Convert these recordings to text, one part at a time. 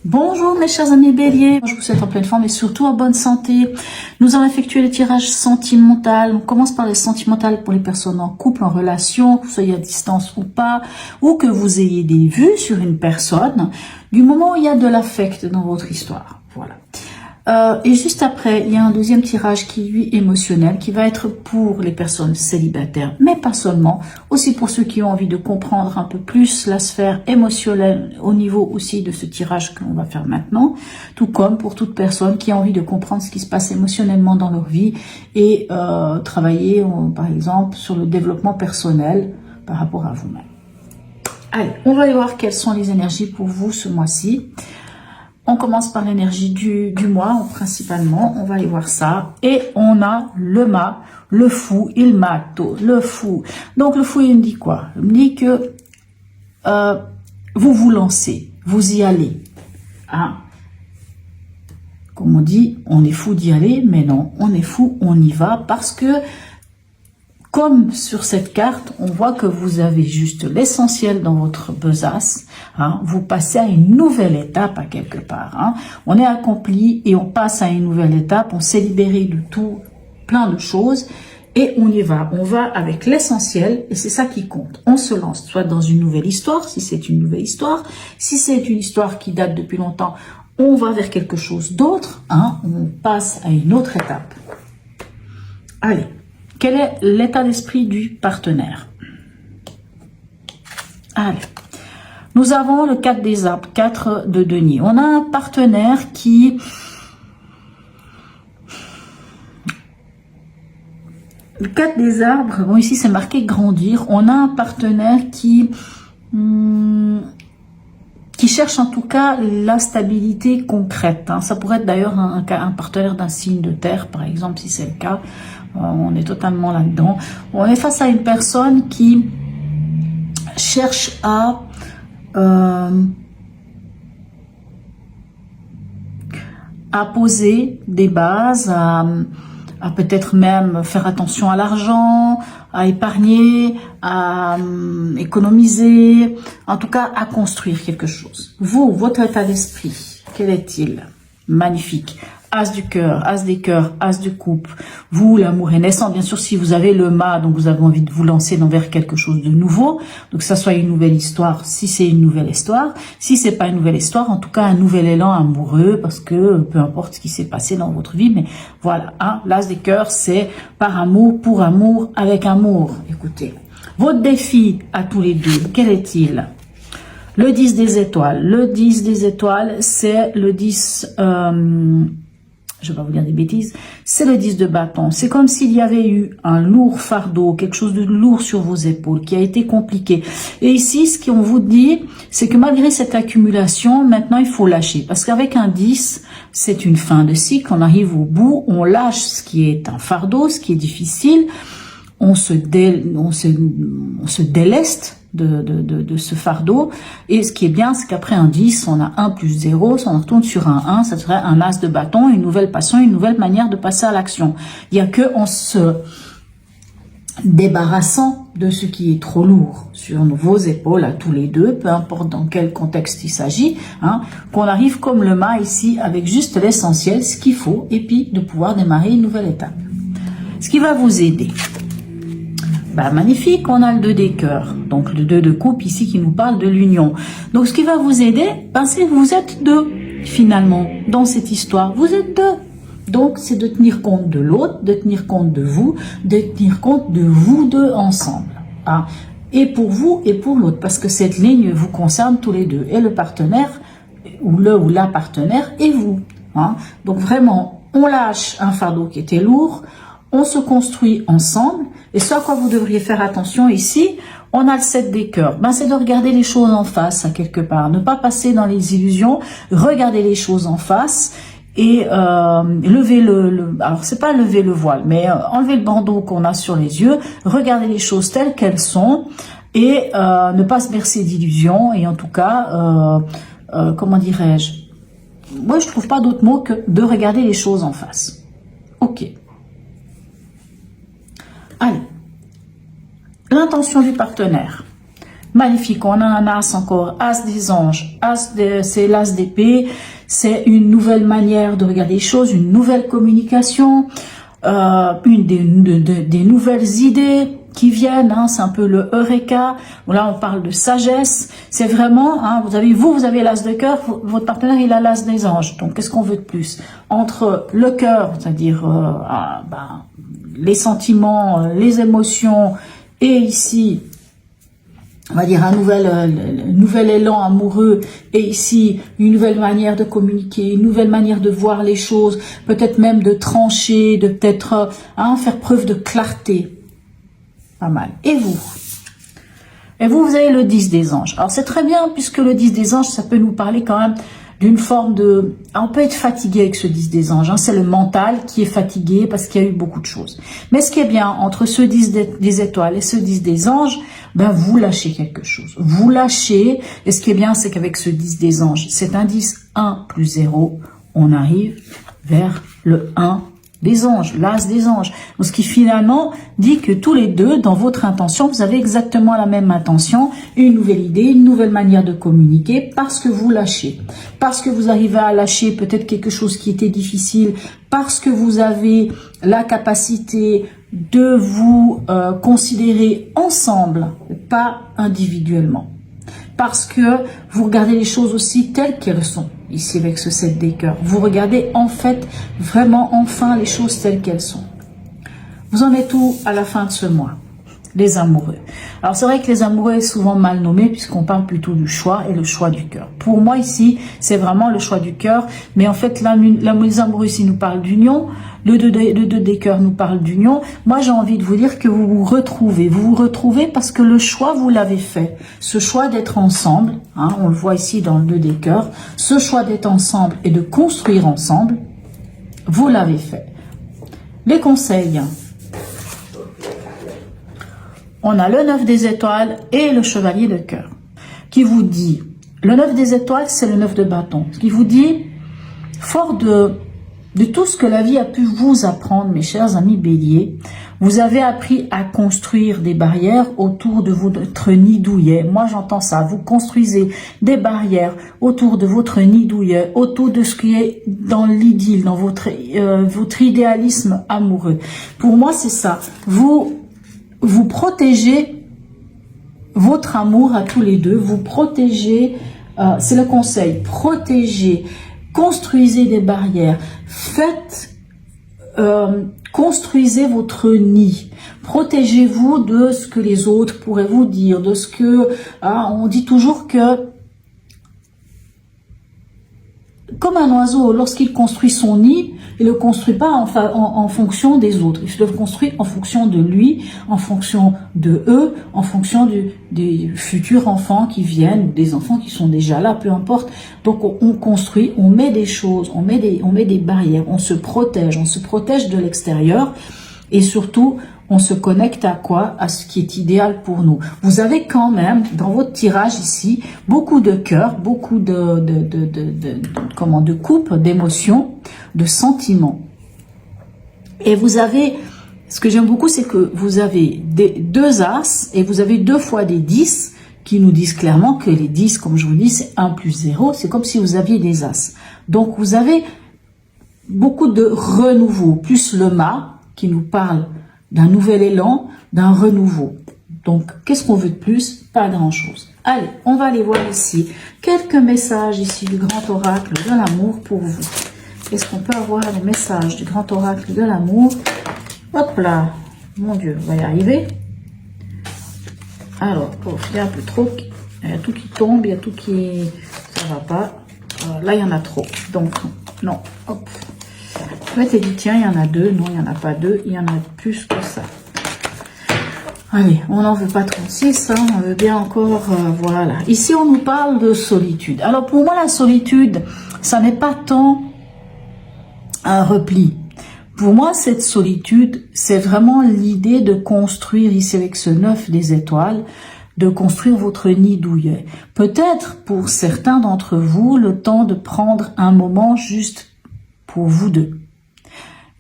Bonjour mes chers amis béliers, je vous souhaite en pleine forme et surtout en bonne santé. Nous allons effectuer les tirages sentimentaux. On commence par les sentimentales pour les personnes en couple, en relation, que vous soyez à distance ou pas, ou que vous ayez des vues sur une personne, du moment où il y a de l'affect dans votre histoire. Voilà. Et juste après, il y a un deuxième tirage qui lui est émotionnel, qui va être pour les personnes célibataires, mais pas seulement, aussi pour ceux qui ont envie de comprendre un peu plus la sphère émotionnelle au niveau aussi de ce tirage qu'on va faire maintenant, tout comme pour toute personne qui a envie de comprendre ce qui se passe émotionnellement dans leur vie et travailler par exemple sur le développement personnel par rapport à vous-même. Allez, on va aller voir quelles sont les énergies pour vous ce mois-ci. On commence par l'énergie du mois, principalement. On va aller voir ça. Et on a le mât, le fou, il mato, le fou. Donc, le fou, il me dit quoi? Il me dit que vous vous lancez, vous y allez. Hein? Comme on dit, on est fou d'y aller, mais non, on est fou, on y va. Parce que, comme sur cette carte, on voit que vous avez juste l'essentiel dans votre besace. Hein, vous passez à une nouvelle étape à quelque part. Hein. On est accompli et on passe à une nouvelle étape. On s'est libéré de tout, plein de choses. Et on y va. On va avec l'essentiel et c'est ça qui compte. On se lance soit dans une nouvelle histoire, si c'est une nouvelle histoire. Si c'est une histoire qui date depuis longtemps, on va vers quelque chose d'autre. Hein, on passe à une autre étape. Allez. Quel est l'état d'esprit du partenaire? Allez, nous avons le 4 des arbres, 4 de denier. On a un partenaire qui... Le 4 des arbres, bon ici c'est marqué grandir. On a un partenaire qui cherche en tout cas la stabilité concrète. Hein. Ça pourrait être d'ailleurs un partenaire d'un signe de terre, par exemple, si c'est le cas. On est totalement là-dedans. On est face à une personne qui cherche à poser des bases, à peut-être même faire attention à l'argent, à épargner, à économiser, en tout cas à construire quelque chose. Vous, votre état d'esprit, quel est-il? Magnifique. As du cœur, as des cœurs, as de coupe. Vous, l'amour est naissant. Bien sûr, si vous avez le mât, donc vous avez envie de vous lancer vers quelque chose de nouveau. Donc, que ça soit une nouvelle histoire, si c'est une nouvelle histoire. Si c'est pas une nouvelle histoire, en tout cas, un nouvel élan amoureux, parce que peu importe ce qui s'est passé dans votre vie, mais voilà, hein, l'as des cœurs, c'est par amour, pour amour, avec amour. Écoutez, votre défi à tous les deux, quel est-il? Le 10 des étoiles. Le 10 des étoiles, c'est le 10... je vais pas vous dire des bêtises, c'est le 10 de bâton. C'est comme s'il y avait eu un lourd fardeau, quelque chose de lourd sur vos épaules, qui a été compliqué. Et ici, ce qu'on vous dit, c'est que malgré cette accumulation, maintenant, il faut lâcher. Parce qu'avec un 10, c'est une fin de cycle, on arrive au bout, on lâche ce qui est un fardeau, ce qui est difficile, on se déleste de ce fardeau. Et ce qui est bien, c'est qu'après un 10, on a 1 plus 0, si on retourne sur un 1, ça serait un as de bâton, une nouvelle passion, une nouvelle manière de passer à l'action. Il n'y a que en se débarrassant de ce qui est trop lourd sur vos épaules à tous les deux, peu importe dans quel contexte il s'agit, hein, qu'on arrive comme le mât ici avec juste l'essentiel, ce qu'il faut, et puis de pouvoir démarrer une nouvelle étape. Ce qui va vous aider. Bah, magnifique, on a le 2 des cœurs, donc le 2 de coupe ici qui nous parle de l'union. Donc ce qui va vous aider, ben, c'est que vous êtes deux finalement dans cette histoire, vous êtes deux. Donc c'est de tenir compte de l'autre, de tenir compte de vous deux ensemble. Hein. Et pour vous et pour l'autre, parce que cette ligne vous concerne tous les deux, et le partenaire, ou le ou la partenaire, et vous. Hein. Donc vraiment, on lâche un fardeau qui était lourd, on se construit ensemble. Et ce à quoi vous devriez faire attention ici, on a le 7 des cœurs. Ben, c'est de regarder les choses en face, à quelque part. Ne pas passer dans les illusions, regarder les choses en face et lever alors c'est pas lever le voile, mais enlever le bandeau qu'on a sur les yeux, regarder les choses telles qu'elles sont et ne pas se bercer d'illusions et en tout cas, comment dirais-je, moi je trouve pas d'autre mot que de regarder les choses en face. Ok. Allez, l'intention du partenaire. Magnifique, on a un as encore, as des anges, c'est l'as d'épée, c'est une nouvelle manière de regarder les choses, une nouvelle communication, des nouvelles idées qui viennent, hein, c'est un peu le Eureka. Là on parle de sagesse, c'est vraiment, hein, vous avez l'as de cœur, votre partenaire il a l'as des anges, donc qu'est-ce qu'on veut de plus? Entre le cœur, c'est-à-dire les sentiments, les émotions, et ici on va dire un nouvel élan amoureux, et ici une nouvelle manière de communiquer, une nouvelle manière de voir les choses, peut-être même de trancher, de peut-être faire preuve de clarté. Pas mal. Et vous? Et vous avez le 10 des anges. Alors c'est très bien, puisque le 10 des anges, ça peut nous parler quand même d'une forme de... On peut être fatigué avec ce 10 des anges, hein. C'est le mental qui est fatigué parce qu'il y a eu beaucoup de choses. Mais ce qui est bien, entre ce 10 des étoiles et ce 10 des anges, ben vous lâchez quelque chose. Vous lâchez, et ce qui est bien, c'est qu'avec ce 10 des anges, cet indice 1 plus 0, on arrive vers le 1 des anges, l'as des anges. Donc, ce qui finalement dit que tous les deux, dans votre intention, vous avez exactement la même intention, une nouvelle idée, une nouvelle manière de communiquer, parce que vous lâchez. Parce que vous arrivez à lâcher peut-être quelque chose qui était difficile, parce que vous avez la capacité de vous considérer ensemble, pas individuellement. Parce que vous regardez les choses aussi telles qu'elles sont. Ici avec ce 7 des cœurs, vous regardez en fait vraiment enfin les choses telles qu'elles sont. Vous en êtes où à la fin de ce mois? Les amoureux. Alors c'est vrai que les amoureux est souvent mal nommé puisqu'on parle plutôt du choix et le choix du cœur. Pour moi ici, c'est vraiment le choix du cœur, mais en fait les amoureux ici nous parlent d'union, le 2 des cœurs nous parle d'union. Moi j'ai envie de vous dire que vous vous retrouvez parce que le choix vous l'avez fait. Ce choix d'être ensemble, hein, on le voit ici dans le 2 des cœurs, ce choix d'être ensemble et de construire ensemble, vous l'avez fait. Les conseils. On a le 9 des étoiles et le chevalier de cœur qui vous dit, le 9 des étoiles c'est le 9 de bâton, qui vous dit, fort de tout ce que la vie a pu vous apprendre, mes chers amis béliers, vous avez appris à construire des barrières autour de votre nid douillet. Moi j'entends ça, vous construisez des barrières autour de votre nid douillet, autour de ce qui est dans l'idylle, dans votre idéalisme amoureux. Pour moi c'est ça, vous protégez votre amour à tous les deux, vous protégez, c'est le conseil, protégez, construisez des barrières, construisez votre nid, protégez-vous de ce que les autres pourraient vous dire, de ce que, on dit toujours que, comme un oiseau, lorsqu'il construit son nid, il ne le construit pas en fonction des autres. Il le construit en fonction de lui, en fonction de eux, en fonction des futurs enfants qui viennent, des enfants qui sont déjà là, peu importe. Donc on construit, on met des choses, on met des barrières, on se protège de l'extérieur et surtout on se connecte à quoi? À ce qui est idéal pour nous. Vous avez quand même, dans votre tirage ici, beaucoup de cœur, beaucoup de coupes, d'émotions, de sentiments. Et vous avez, ce que j'aime beaucoup, c'est que vous avez deux as et vous avez 2 fois des 10 qui nous disent clairement que les 10, comme je vous dis, c'est 1 plus 0. C'est comme si vous aviez des as. Donc vous avez beaucoup de renouveau, plus le mât qui nous parle d'un nouvel élan, d'un renouveau. Donc, qu'est-ce qu'on veut de plus? Pas grand-chose. Allez, on va aller voir ici quelques messages ici du grand oracle de l'amour pour vous. Est-ce qu'on peut avoir les messages du grand oracle de l'amour? Hop là, mon Dieu, on va y arriver. Alors, il y a un peu trop, il y a tout qui tombe, il y a tout qui... ça va pas. Là, il y en a trop. Donc, non, hop. Je m'étais dit, tiens, il y en a 2. Non, il n'y en a pas 2. Il y en a plus que ça. Allez, on n'en veut pas 36. Hein, on veut bien encore... voilà. Ici, on nous parle de solitude. Alors, pour moi, la solitude, ça n'est pas tant un repli. Pour moi, cette solitude, c'est vraiment l'idée de construire, ici avec ce 9 des étoiles, de construire votre nid douillet. Peut-être, pour certains d'entre vous, le temps de prendre un moment juste pour vous deux.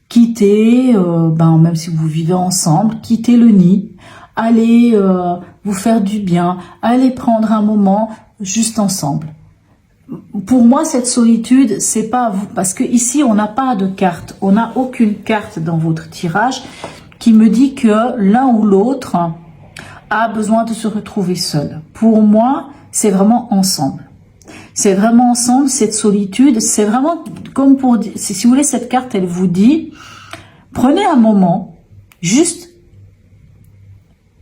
Quittez, même si vous vivez ensemble, quittez le nid, allez vous faire du bien, allez prendre un moment juste ensemble. Pour moi, cette solitude, c'est pas vous, parce que ici, on n'a pas de carte, on n'a aucune carte dans votre tirage qui me dit que l'un ou l'autre a besoin de se retrouver seul. Pour moi, c'est vraiment ensemble. C'est vraiment ensemble, cette solitude, c'est vraiment comme pour dire, si vous voulez, cette carte, elle vous dit, prenez un moment, juste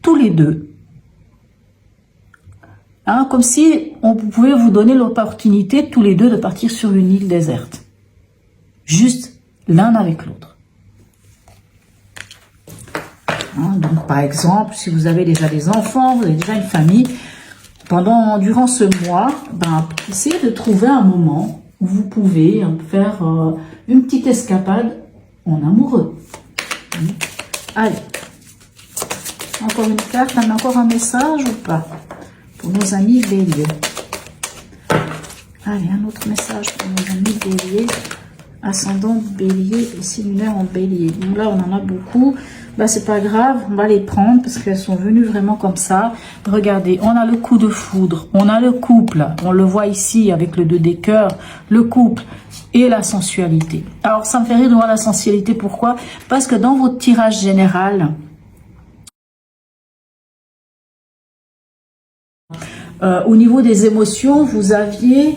tous les deux. Hein, comme si on pouvait vous donner l'opportunité tous les deux de partir sur une île déserte. Juste l'un avec l'autre. Hein, donc par exemple, si vous avez déjà des enfants, vous avez déjà une famille, durant ce mois, essayez de trouver un moment où vous pouvez faire une petite escapade en amoureux. Allez. Encore une carte, on a encore un message ou pas? Pour nos amis béliers. Allez, un autre message pour nos amis béliers. Ascendant bélier et signe lunaire en bélier. Donc là, on en a beaucoup. C'est pas grave, on va les prendre parce qu'elles sont venues vraiment comme ça. Regardez, on a le coup de foudre, on a le couple. On le voit ici avec le 2 des cœurs. Le couple et la sensualité. Alors, ça me fait rire de voir la sensualité. Pourquoi? Parce que dans votre tirage général, au niveau des émotions, vous aviez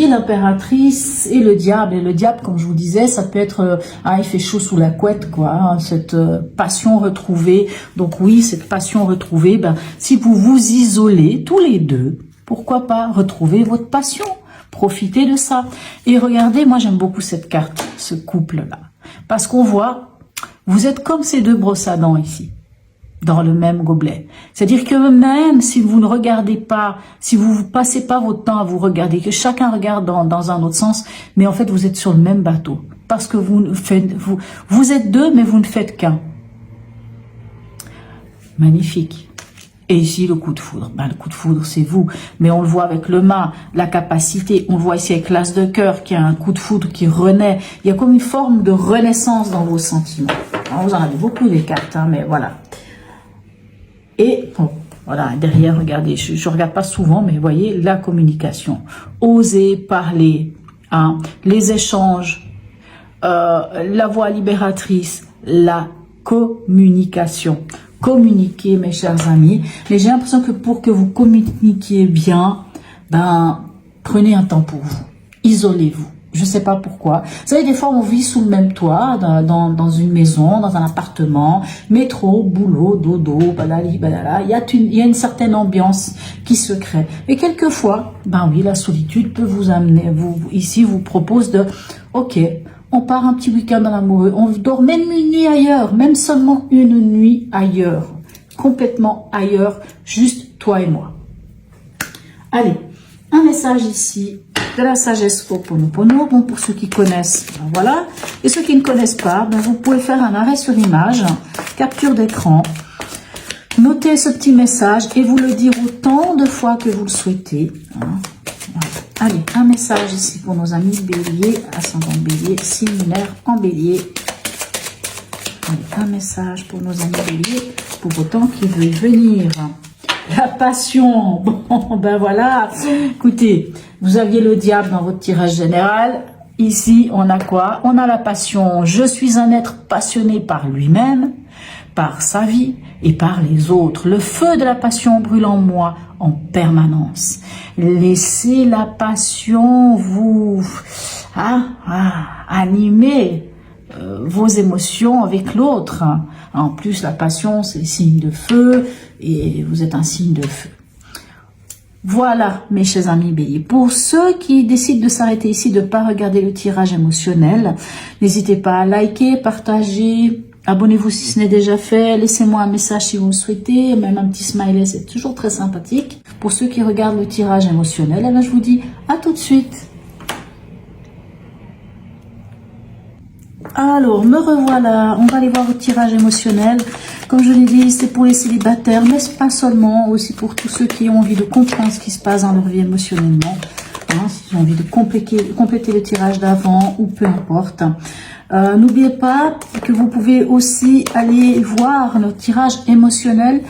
l'impératrice et le diable. Et le diable, comme je vous disais, ça peut être il fait chaud sous la couette, quoi. Hein, cette passion retrouvée. Donc oui, cette passion retrouvée. Si vous vous isolez tous les deux, pourquoi pas retrouver votre passion? Profitez de ça. Et regardez, moi j'aime beaucoup cette carte, ce couple-là, parce qu'on voit, vous êtes comme ces deux brosses à dents ici, dans le même gobelet. C'est-à-dire que même si vous ne regardez pas, si vous ne passez pas votre temps à vous regarder, que chacun regarde dans un autre sens, mais en fait vous êtes sur le même bateau. Parce que vous êtes deux, mais vous ne faites qu'un. Magnifique. Et ici, le coup de foudre. Le coup de foudre, c'est vous. Mais on le voit avec le mât, la capacité. On le voit ici avec l'as de cœur, qui a un coup de foudre qui renaît. Il y a comme une forme de renaissance dans vos sentiments. Alors, vous en avez beaucoup des cartes, mais voilà. Et bon, voilà, derrière, regardez, je ne regarde pas souvent, mais vous voyez, la communication. Oser parler, les échanges, la voix libératrice, la communication. Communiquer, mes chers amis. Mais j'ai l'impression que pour que vous communiquiez bien, prenez un temps pour vous. Isolez-vous. Je ne sais pas pourquoi. Vous savez, des fois, on vit sous le même toit, dans une maison, dans un appartement, métro, boulot, dodo, badali, badala. Il y a une certaine ambiance qui se crée. Et quelquefois, oui, la solitude peut vous amener, ici, vous propose de, ok, on part un petit week-end dans l'amoureux, on dort même une nuit ailleurs, même seulement une nuit ailleurs, complètement ailleurs, juste toi et moi. Allez, un message ici de la sagesse Ho'oponopono. Bon, pour ceux qui connaissent, voilà. Et ceux qui ne connaissent pas, vous pouvez faire un arrêt sur image, capture d'écran, notez ce petit message et vous le dire autant de fois que vous le souhaitez. Voilà. Allez, un message ici pour nos amis bélier, ascendant bélier, signe lunaire en bélier. Allez, un message pour nos amis bélier, pour autant qu'ils veuillent venir. La passion, bon, voilà. Écoutez, vous aviez le diable dans votre tirage général. Ici, on a quoi? On a la passion. Je suis un être passionné par lui-même, par sa vie et par les autres. Le feu de la passion brûle en moi en permanence. Laissez la passion vous animer vos émotions avec l'autre. En plus, la passion, c'est le signe de feu et vous êtes un signe de feu. Voilà, mes chers amis béliers. Pour ceux qui décident de s'arrêter ici, de ne pas regarder le tirage émotionnel, n'hésitez pas à liker, partager, abonnez-vous si ce n'est déjà fait, laissez-moi un message si vous le souhaitez, même un petit smiley, c'est toujours très sympathique. Pour ceux qui regardent le tirage émotionnel, alors je vous dis à tout de suite. Alors, me revoilà, on va aller voir votre tirage émotionnel. Comme je l'ai dit, c'est pour les célibataires, mais pas seulement, aussi pour tous ceux qui ont envie de comprendre ce qui se passe dans leur vie émotionnellement. S'ils ont envie de compléter le tirage d'avant ou peu importe. N'oubliez pas que vous pouvez aussi aller voir le tirage émotionnel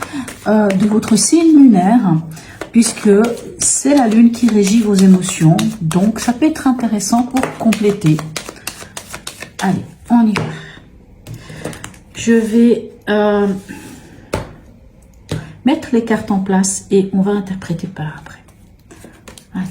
de votre signe lunaire, puisque c'est la lune qui régit vos émotions. Donc, ça peut être intéressant pour compléter. Allez, on y va. Je vais mettre les cartes en place et on va interpréter par après. Allez.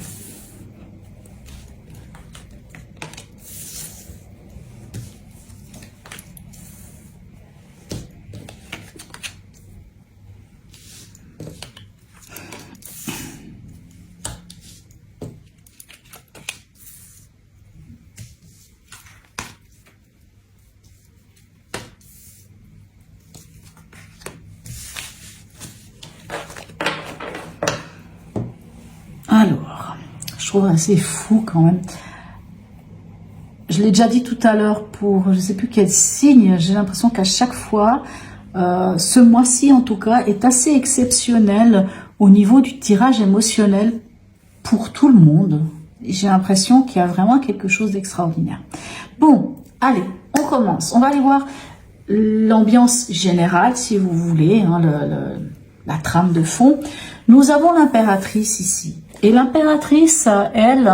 Alors, je trouve assez fou quand même. Je l'ai déjà dit tout à l'heure pour je ne sais plus quel signe. J'ai l'impression qu'à chaque fois, ce mois-ci en tout cas, est assez exceptionnel au niveau du tirage émotionnel pour tout le monde. J'ai l'impression qu'il y a vraiment quelque chose d'extraordinaire. Bon, allez, on commence. On va aller voir l'ambiance générale, si vous voulez, hein, la trame de fond. Nous avons l'impératrice ici. Et l'impératrice, elle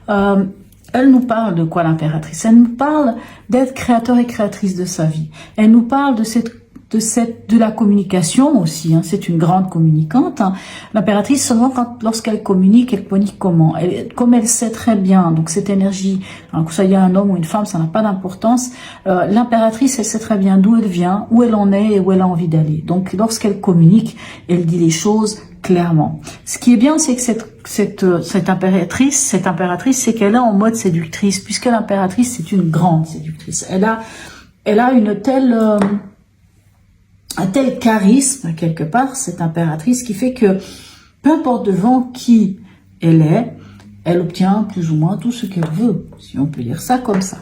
nous parle de quoi l'impératrice? Elle nous parle d'être créateur et créatrice de sa vie. Elle nous parle de la communication aussi. Hein. C'est une grande communicante. Hein. L'impératrice, seulement lorsqu'elle communique comment? Comme elle sait très bien, donc cette énergie, hein, que ça y ait un homme ou une femme, ça n'a pas d'importance. L'impératrice, elle sait très bien d'où elle vient, où elle en est et où elle a envie d'aller. Donc lorsqu'elle communique, elle dit les choses clairement. Ce qui est bien, c'est que cette impératrice, c'est qu'elle est en mode séductrice, puisque l'impératrice, c'est une grande séductrice. Elle a un tel charisme, quelque part, cette impératrice, qui fait que, peu importe devant qui elle est, elle obtient plus ou moins tout ce qu'elle veut, si on peut dire ça comme ça.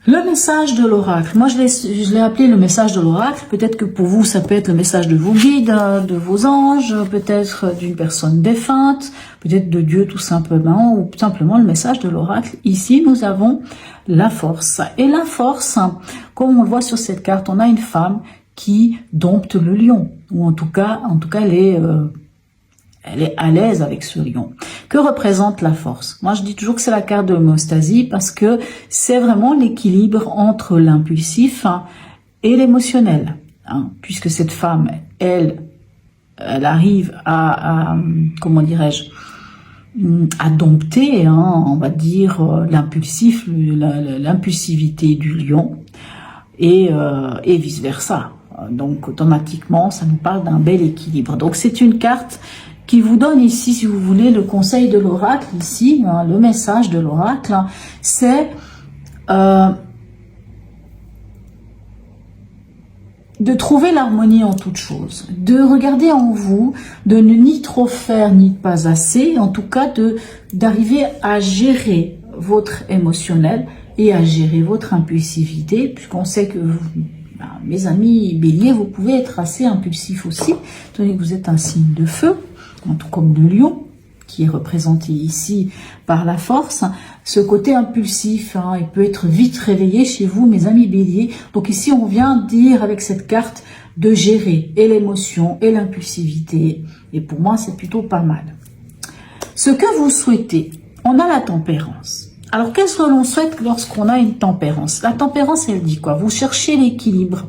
Le message de l'oracle. Moi, je l'ai appelé le message de l'oracle. Peut-être que pour vous, ça peut être le message de vos guides, de vos anges, peut-être d'une personne défunte, peut-être de Dieu tout simplement, ou simplement le message de l'oracle. Ici, nous avons la force. Et la force, comme on le voit sur cette carte, on a une femme qui dompte le lion. Ou en tout cas, elle est à l'aise avec ce lion. Que représente la force? Moi, je dis toujours que c'est la carte de l'homéostasie parce que c'est vraiment l'équilibre entre l'impulsif et l'émotionnel. Hein, puisque cette femme, elle arrive comment dirais-je, à dompter, hein, on va dire, l'impulsivité du lion et vice-versa. Donc, automatiquement, ça nous parle d'un bel équilibre. Donc, c'est une carte qui vous donne ici, si vous voulez, le conseil de l'oracle, ici, hein, le message de l'oracle, hein, c'est de trouver l'harmonie en toute chose, de regarder en vous, de ne ni trop faire, ni pas assez, en tout cas d'arriver à gérer votre émotionnel et à gérer votre impulsivité, puisqu'on sait que mes amis béliers, vous pouvez être assez impulsif aussi, étant donné que vous êtes un signe de feu, tout comme le lion, qui est représenté ici par la force. Ce côté impulsif, hein, il peut être vite réveillé chez vous, mes amis béliers. Donc ici, on vient dire avec cette carte de gérer et l'émotion et l'impulsivité. Et pour moi, c'est plutôt pas mal. Ce que vous souhaitez, on a la tempérance. Alors, qu'est-ce que l'on souhaite lorsqu'on a une tempérance? La tempérance, elle dit quoi? Vous cherchez l'équilibre,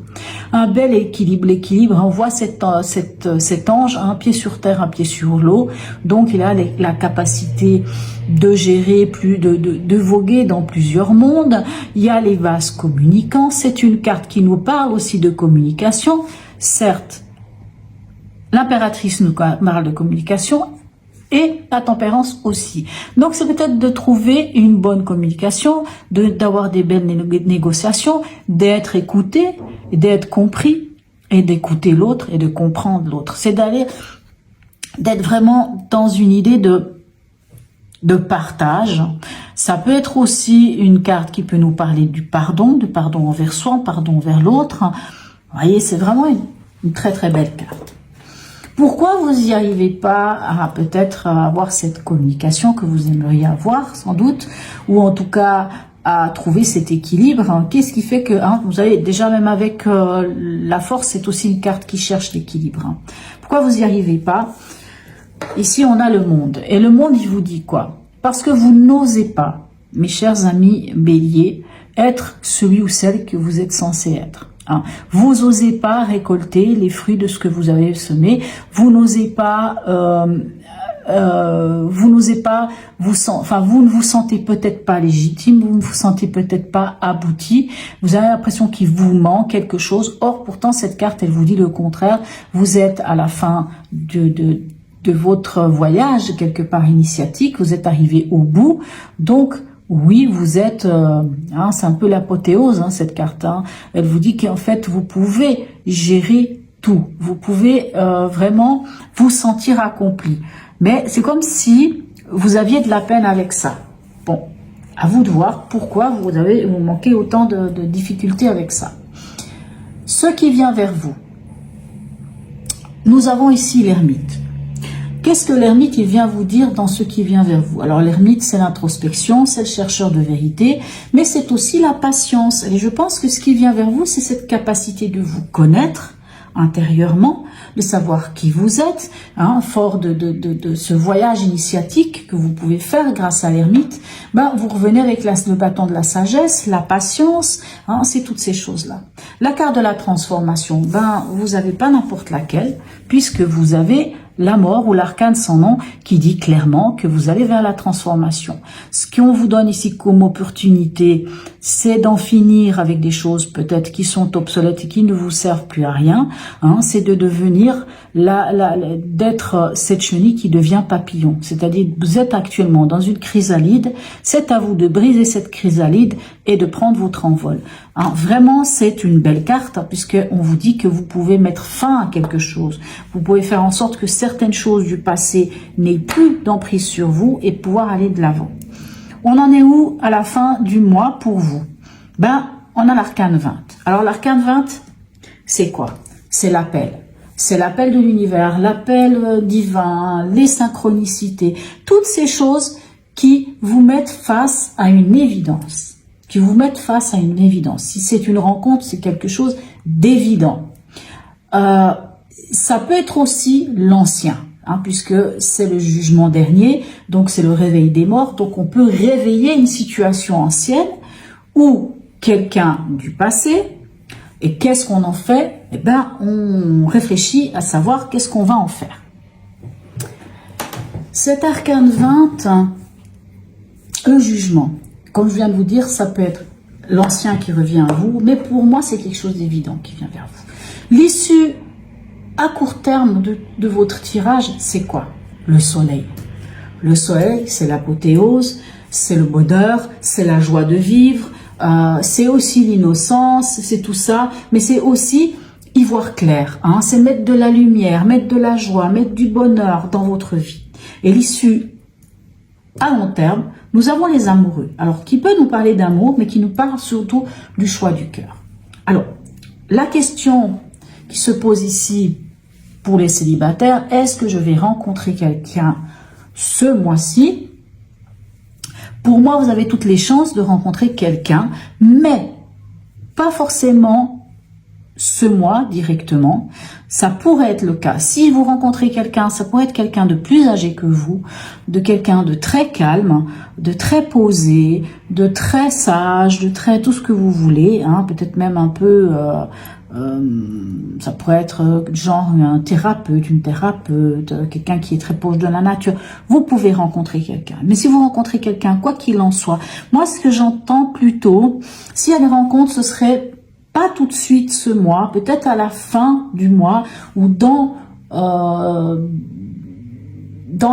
un bel équilibre. L'équilibre, on voit cet ange, un pied sur terre, un pied sur l'eau. Donc, il a la capacité de gérer, de voguer dans plusieurs mondes. Il y a les vases communicants. C'est une carte qui nous parle aussi de communication. Certes, l'impératrice nous parle de communication, et la tempérance aussi. Donc, c'est peut-être de trouver une bonne communication, d'avoir des belles négociations, d'être écouté, d'être compris, et d'écouter l'autre et de comprendre l'autre. C'est d'être vraiment dans une idée de partage. Ça peut être aussi une carte qui peut nous parler du pardon, de pardon envers soi, pardon envers l'autre. Vous voyez, c'est vraiment une très très belle carte. Pourquoi vous n'y arrivez pas à peut-être avoir cette communication que vous aimeriez avoir, sans doute, ou en tout cas à trouver cet équilibre. Hein. Qu'est-ce qui fait que, hein, vous avez déjà même avec la force, c'est aussi une carte qui cherche l'équilibre. Hein. Pourquoi vous n'y arrivez pas? Ici, on a le monde. Et le monde, il vous dit quoi? Parce que vous n'osez pas, mes chers amis béliers, être celui ou celle que vous êtes censé être. Hein. Vous n'osez pas récolter les fruits de ce que vous avez semé. Vous n'osez pas... vous n'osez pas vous ne vous sentez peut-être pas légitime, vous ne vous sentez peut-être pas abouti, vous avez l'impression qu'il vous manque quelque chose. Or pourtant cette carte elle vous dit le contraire. Vous êtes à la fin de votre voyage quelque part initiatique, vous êtes arrivé au bout, donc oui, vous êtes, hein, c'est un peu l'apothéose hein, cette carte. Hein. Elle vous dit qu'en fait vous pouvez gérer tout, vous pouvez vraiment vous sentir accompli. Mais c'est comme si vous aviez de la peine avec ça. Bon, à vous de voir pourquoi vous manquez autant de difficultés avec ça. Ce qui vient vers vous. Nous avons ici l'ermite. Qu'est-ce que l'ermite il vient vous dire dans ce qui vient vers vous? Alors l'ermite c'est l'introspection, c'est le chercheur de vérité, mais c'est aussi la patience. Et je pense que ce qui vient vers vous, c'est cette capacité de vous connaître intérieurement, de savoir qui vous êtes, hein, fort de ce voyage initiatique que vous pouvez faire grâce à l'ermite, ben, vous revenez avec le bâton de la sagesse, la patience, hein, c'est toutes ces choses-là. La carte de la transformation, ben, vous n'avez pas n'importe laquelle, puisque vous avez la mort ou l'arcane sans nom qui dit clairement que vous allez vers la transformation. Ce qu'on vous donne ici comme opportunité, c'est d'en finir avec des choses peut-être qui sont obsolètes et qui ne vous servent plus à rien. Hein, c'est de devenir d'être cette chenille qui devient papillon. C'est-à-dire vous êtes actuellement dans une chrysalide, c'est à vous de briser cette chrysalide et de prendre votre envol. Hein, vraiment, c'est une belle carte puisqu'on vous dit que vous pouvez mettre fin à quelque chose. Vous pouvez faire en sorte que certaines choses du passé n'aient plus d'emprise sur vous et pouvoir aller de l'avant. On en est où à la fin du mois pour vous? Ben, on a l'arcane 20. Alors l'arcane 20, c'est quoi? C'est l'appel. C'est l'appel de l'univers, l'appel divin, les synchronicités, toutes ces choses qui vous mettent face à une évidence. Qui vous mettent face à une évidence. Si c'est une rencontre, c'est quelque chose d'évident. Ça peut être aussi l'ancien, hein, puisque c'est le jugement dernier, donc c'est le réveil des morts. Donc on peut réveiller une situation ancienne ou quelqu'un du passé. Et qu'est-ce qu'on en fait? Eh bien, on réfléchit à savoir qu'est-ce qu'on va en faire. Cet arcane 20, le jugement. Comme je viens de vous dire, ça peut être l'ancien qui revient à vous, mais pour moi, c'est quelque chose d'évident qui vient vers vous. L'issue à court terme de votre tirage, c'est quoi? Le soleil. Le soleil, c'est l'apothéose, c'est le bonheur, c'est la joie de vivre, c'est aussi l'innocence, c'est tout ça, mais c'est aussi y voir clair, hein, c'est mettre de la lumière, mettre de la joie, mettre du bonheur dans votre vie. Et l'issue à long terme, nous avons les amoureux, alors qui peut nous parler d'amour, mais qui nous parle surtout du choix du cœur. Alors, la question qui se pose ici pour les célibataires, est-ce que je vais rencontrer quelqu'un ce mois-ci? Pour moi, vous avez toutes les chances de rencontrer quelqu'un, mais pas forcément ce mois directement. Ça pourrait être le cas. Si vous rencontrez quelqu'un, ça pourrait être quelqu'un de plus âgé que vous, de quelqu'un de très calme, de très posé, de très sage, de très tout ce que vous voulez, hein, peut-être même un peu... ça pourrait être genre un thérapeute, une thérapeute, quelqu'un qui est très proche de la nature. Vous pouvez rencontrer quelqu'un. Mais si vous rencontrez quelqu'un, quoi qu'il en soit, moi ce que j'entends plutôt, s'il y a des rencontres, ce serait pas tout de suite ce mois, peut-être à la fin du mois ou dans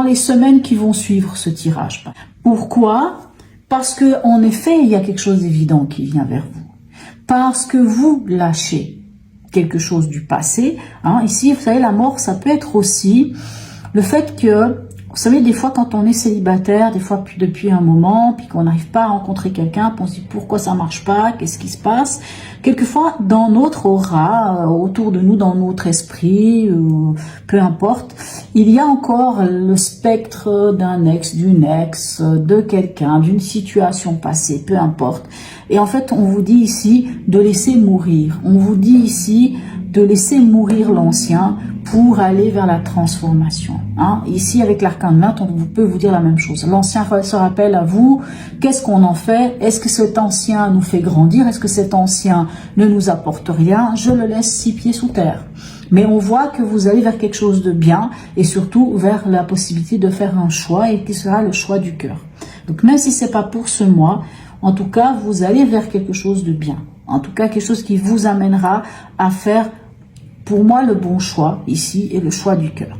les semaines qui vont suivre ce tirage. Pourquoi? Parce que en effet, il y a quelque chose d'évident qui vient vers vous. Parce que vous lâchez quelque chose du passé. Hein. Ici, vous savez, la mort, ça peut être aussi le fait que Vous savez, des fois, quand on est célibataire, des fois depuis un moment, puis qu'on n'arrive pas à rencontrer quelqu'un, puis on se dit pourquoi ça marche pas, qu'est-ce qui se passe. Quelquefois, dans notre aura, autour de nous, dans notre esprit, peu importe, il y a encore le spectre d'un ex, d'une ex, de quelqu'un, d'une situation passée, peu importe. Et en fait, on vous dit ici de laisser mourir. On vous dit ici de laisser mourir l'ancien pour aller vers la transformation. Hein. Ici, avec l'arcane 20, on peut vous dire la même chose. L'ancien se rappelle à vous. Qu'est-ce qu'on en fait? Est-ce que cet ancien nous fait grandir? Est-ce que cet ancien ne nous apporte rien? Je le laisse 6 pieds sous terre. Mais on voit que vous allez vers quelque chose de bien et surtout vers la possibilité de faire un choix et qui sera le choix du cœur. Donc même si c'est pas pour ce mois, en tout cas, vous allez vers quelque chose de bien. En tout cas, quelque chose qui vous amènera à faire, pour moi, le bon choix ici et le choix du cœur.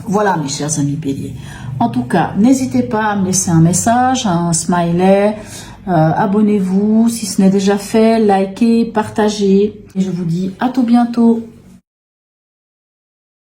Voilà, mes chers amis béliers. En tout cas, n'hésitez pas à me laisser un message, un smiley, abonnez-vous si ce n'est déjà fait, likez, partagez. Et je vous dis à tout bientôt.